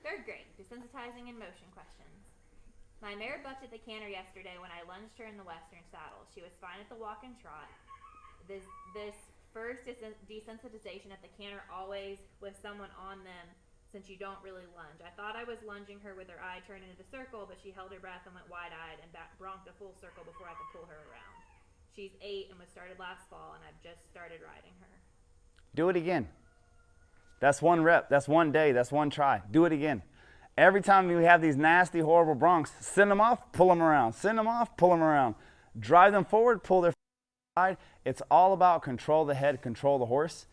Third grade, desensitizing and motion questions. My mare bucked at the canter yesterday when I lunged her in the western saddle. She was fine at the walk and trot. This first desensitization at the canter always with someone on them since you don't really lunge. I thought I was lunging her with her eye turned into the circle, but she held her breath and went wide-eyed and bronked a full circle before I could pull her around. She's 8 and was started last fall, and I've just started riding her. Do it again. That's one rep. That's one day. That's one try. Do it again. Every time we have these nasty, horrible broncs, send them off, pull them around. Send them off, pull them around. Drive them forward, pull their side. It's all about control the head, control the horse.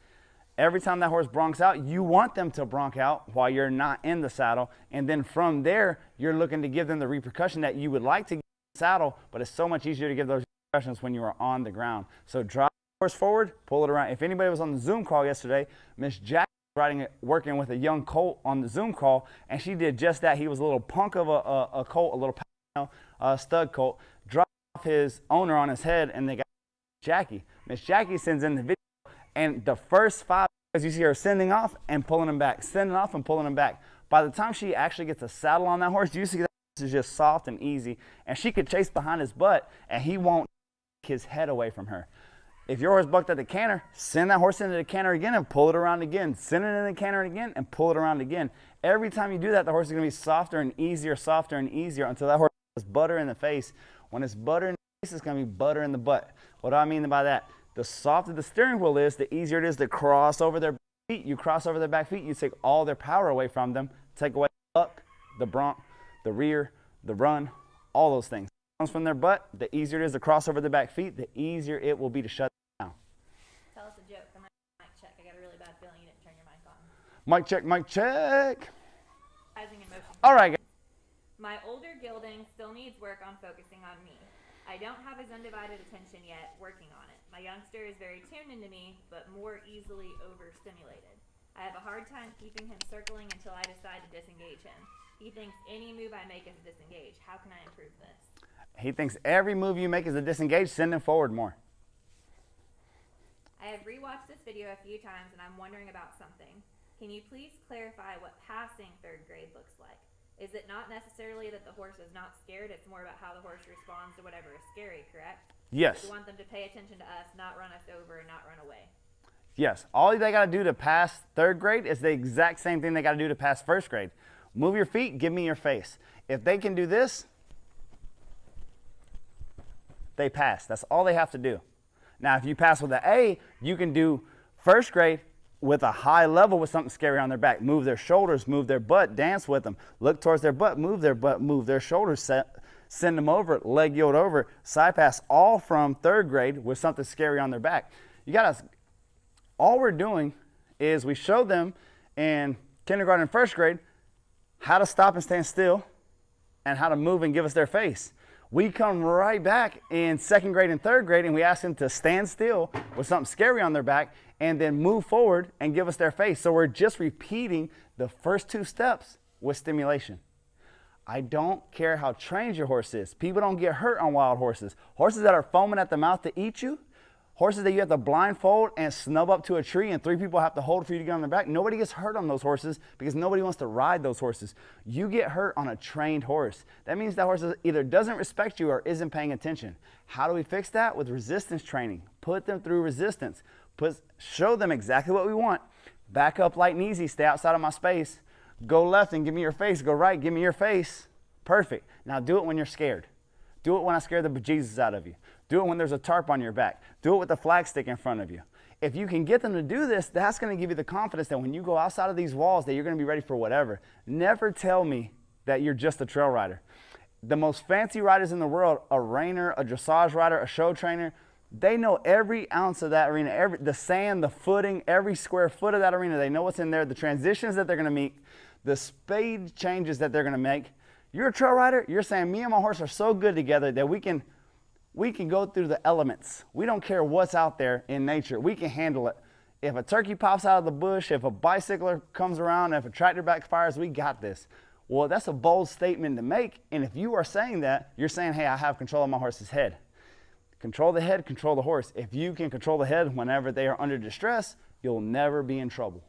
Every time that horse broncs out, you want them to bronc out while you're not in the saddle. And then from there, you're looking to give them the repercussion that you would like to give in the saddle, but it's so much easier to give those repercussions when you are on the ground. So drive the horse forward, pull it around. If anybody was on the Zoom call yesterday, Miss Jack working with a young colt on the Zoom call, and she did just that. He was a little punk of a colt, a little stud colt, dropped off his owner on his head, and they got Jackie. Miss Jackie sends in the video, and the first 5 you see her sending off and pulling him back, sending off and pulling him back. By the time she actually gets a saddle on that horse, you see that horse is just soft and easy, and she could chase behind his butt, and he won't take his head away from her. If your horse bucked at the canter, send that horse into the canter again and pull it around again. Send it in the canter again and pull it around again. Every time you do that, the horse is going to be softer and easier until that horse is butter in the face. When it's butter in the face, it's going to be butter in the butt. What do I mean by that? The softer the steering wheel is, the easier it is to cross over their feet. You cross over their back feet, you take all their power away from them, take away the buck, the bronc, the rear, the run, all those things. Comes from their butt, the easier it is to cross over the back feet, the easier it will be to shut down. Tell us a joke. I'm going to mic check. I got a really bad feeling you didn't turn your mic on. Mic check, mic check. All right. My older gelding still needs work on focusing on me. I don't have his undivided attention yet, working on it. My youngster is very tuned into me, but more easily overstimulated. I have a hard time keeping him circling until I decide to disengage him. He thinks any move I make is a disengage. How can I improve this? He thinks every move you make is a disengage. Send him forward more. I have rewatched this video a few times and I'm wondering about something. Can you please clarify what passing third grade looks like? Is it not necessarily that the horse is not scared, it's more about how the horse responds to whatever is scary, correct? Yes. We want them to pay attention to us, not run us over and not run away. Yes. All they got to do to pass third grade is the exact same thing they got to do to pass first grade. Move your feet, give me your face. If they can do this, they pass. That's all they have to do. Now, if you pass with an A, you can do first grade with a high level with something scary on their back. Move their shoulders, move their butt, dance with them. Look towards their butt, move their shoulders, send them over, leg yield over, side pass, all from third grade with something scary on their back. You gotta, all we're doing is we show them in kindergarten and first grade how to stop and stand still and how to move and give us their face. We come right back in second grade and third grade and we ask them to stand still with something scary on their back and then move forward and give us their face. So we're just repeating the first 2 steps with stimulation. I don't care how trained your horse is. People don't get hurt on wild horses. Horses that are foaming at the mouth to eat you, horses that you have to blindfold and snub up to a tree and 3 people have to hold for you to get on their back. Nobody gets hurt on those horses because nobody wants to ride those horses. You get hurt on a trained horse. That means that horse either doesn't respect you or isn't paying attention. How do we fix that? With resistance training. Put them through resistance. Show them exactly what we want. Back up light and easy. Stay outside of my space. Go left and give me your face. Go right, give me your face. Perfect. Now do it when you're scared. Do it when I scare the bejesus out of you. Do it when there's a tarp on your back. Do it with a flag stick in front of you. If you can get them to do this, that's going to give you the confidence that when you go outside of these walls that you're going to be ready for whatever. Never tell me that you're just a trail rider. The most fancy riders in the world, a reiner, a dressage rider, a show trainer, they know every ounce of that arena, the sand, the footing, every square foot of that arena. They know what's in there, the transitions that they're going to meet, the speed changes that they're going to make. You're a trail rider, you're saying me and my horse are so good together that we can go through the elements. We don't care what's out there in nature. We can handle it. If a turkey pops out of the bush, if a bicycler comes around, if a tractor backfires, we got this. Well, that's a bold statement to make. And if you are saying that, you're saying, hey, I have control of my horse's head. Control the head, control the horse. If you can control the head whenever they are under distress, you'll never be in trouble.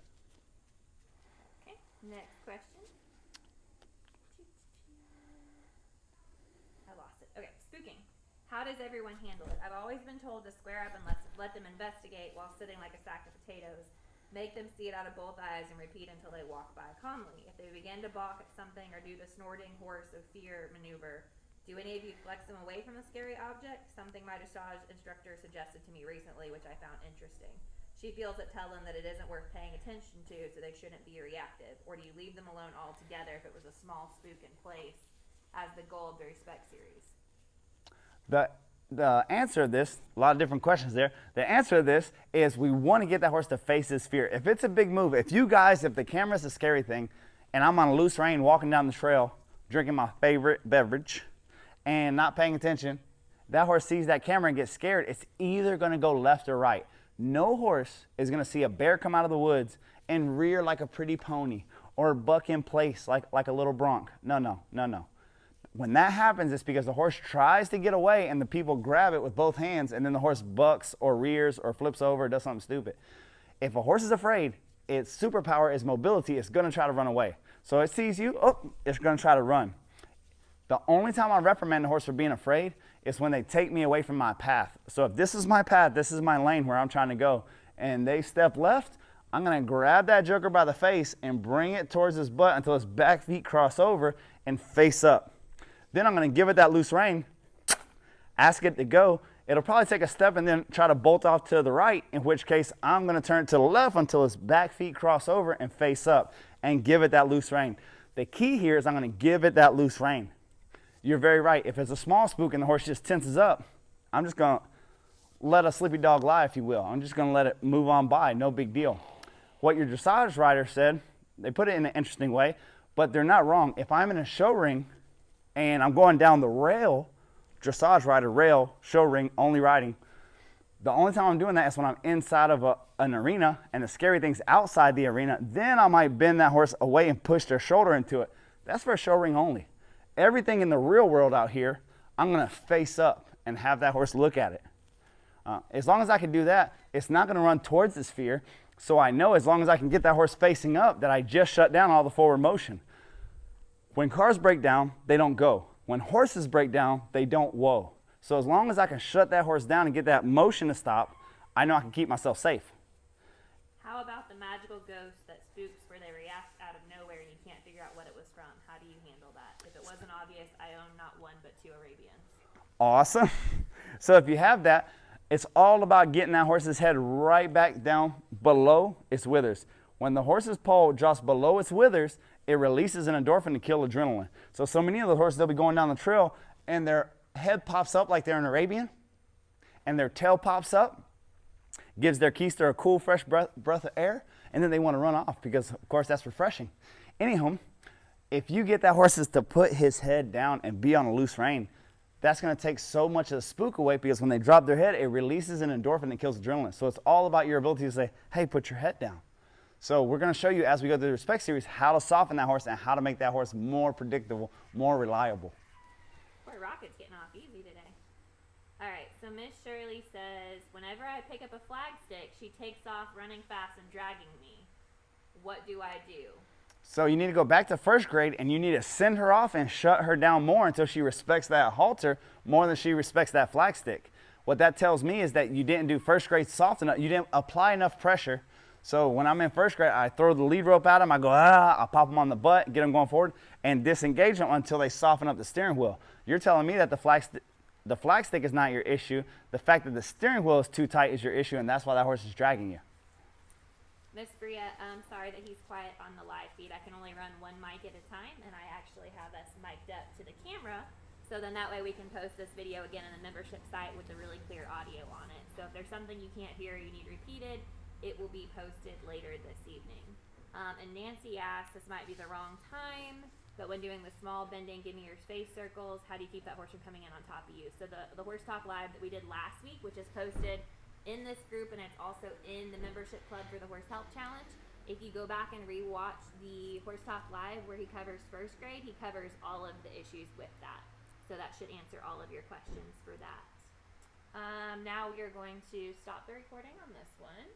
Okay, next question. spooking. How does everyone handle it? I've always been told to square up and let them investigate while sitting like a sack of potatoes. Make them see it out of both eyes and repeat until they walk by calmly. If they begin to balk at something or do the snorting horse of fear maneuver, do any of you flex them away from the scary object? Something my dressage instructor suggested to me recently, which I found interesting. She feels it tell them that it isn't worth paying attention to, so they shouldn't be reactive. Or do you leave them alone altogether if it was a small spook in place as the goal of the Respect series? The answer to this, a lot of different questions there. The answer to this is we want to get that horse to face his fear. If it's a big move, if the camera's a scary thing, and I'm on a loose rein walking down the trail, drinking my favorite beverage, and not paying attention, that horse sees that camera and gets scared, it's either going to go left or right. No horse is going to see a bear come out of the woods and rear like a pretty pony or buck in place like a little bronc. No. When that happens, it's because the horse tries to get away and the people grab it with both hands, and then the horse bucks or rears or flips over or does something stupid. If a horse is afraid, its superpower is mobility. It's going to try to run away. So it sees you, it's going to try to run. The only time I reprimand the horse for being afraid is when they take me away from my path. So if this is my path, this is my lane where I'm trying to go, and they step left, I'm going to grab that joker by the face and bring it towards his butt until his back feet cross over and face up. Then I'm going to give it that loose rein, ask it to go. It'll probably take a step and then try to bolt off to the right, in which case I'm going to turn it to the left until his back feet cross over and face up and give it that loose rein. The key here is I'm going to give it that loose rein. You're very right. If it's a small spook and the horse just tenses up, I'm just going to let a sleepy dog lie, if you will. I'm just going to let it move on by, no big deal. What your dressage rider said, they put it in an interesting way, but they're not wrong. If I'm in a show ring and I'm going down the rail, dressage rider, rail, show ring, only riding, the only time I'm doing that is when I'm inside of an arena and the scary thing's outside the arena. Then I might bend that horse away and push their shoulder into it. That's for a show ring only. Everything in the real world out here, I'm going to face up and have that horse look at it. As long as I can do that, it's not going to run towards this fear. So I know as long as I can get that horse facing up that I just shut down all the forward motion. When cars break down, they don't go. When horses break down, they don't whoa. So as long as I can shut that horse down and get that motion to stop, I know I can keep myself safe. How about the magical ghost that spooks where they react out of nowhere and you can't figure out what it was from? How do you handle that? If it wasn't obvious, I own not one but two Arabians. Awesome. So if you have that, it's all about getting that horse's head right back down below its withers. When the horse's poll drops below its withers, it releases an endorphin to kill adrenaline. So many of the horses, they'll be going down the trail and their head pops up like they're an Arabian, and their tail pops up, gives their keister a cool, fresh breath of air, and then they want to run off because, of course, that's refreshing. Anyhow, if you get that horse to put his head down and be on a loose rein, that's going to take so much of the spook away because when they drop their head, it releases an endorphin that kills adrenaline. So it's all about your ability to say, hey, put your head down. So we're going to show you as we go through the Respect series how to soften that horse and how to make that horse more predictable, more reliable. Boy, Rocket's getting off easy today. All right, so Miss Shirley says, whenever I pick up a flag stick, she takes off running fast and dragging me. What do I do? So you need to go back to first grade and you need to send her off and shut her down more until she respects that halter more than she respects that flag stick. What that tells me is that you didn't do first grade soft enough. You didn't apply enough pressure. So when I'm in first grade, I throw the lead rope at them. I go, I'll pop them on the butt, get them going forward, and disengage them until they soften up the steering wheel. You're telling me that the flag stick is not your issue. The fact that the steering wheel is too tight is your issue, and that's why that horse is dragging you. Miss Bria, I'm sorry that he's quiet on the live feed. I can only run one mic at a time, and I actually have us mic'd up to the camera, so then that way we can post this video again on the membership site with the really clear audio on it. So if there's something you can't hear or you need repeated, it will be posted later this evening. And Nancy asked, this might be the wrong time, but when doing the small bending, give me your space circles, how do you keep that horse from coming in on top of you? So the Horse Talk Live that we did last week, which is posted in this group, and it's also in the membership club for the Horse Health Challenge. If you go back and rewatch the Horse Talk Live where he covers first grade, he covers all of the issues with that. So that should answer all of your questions for that. Now we're going to stop the recording on this one.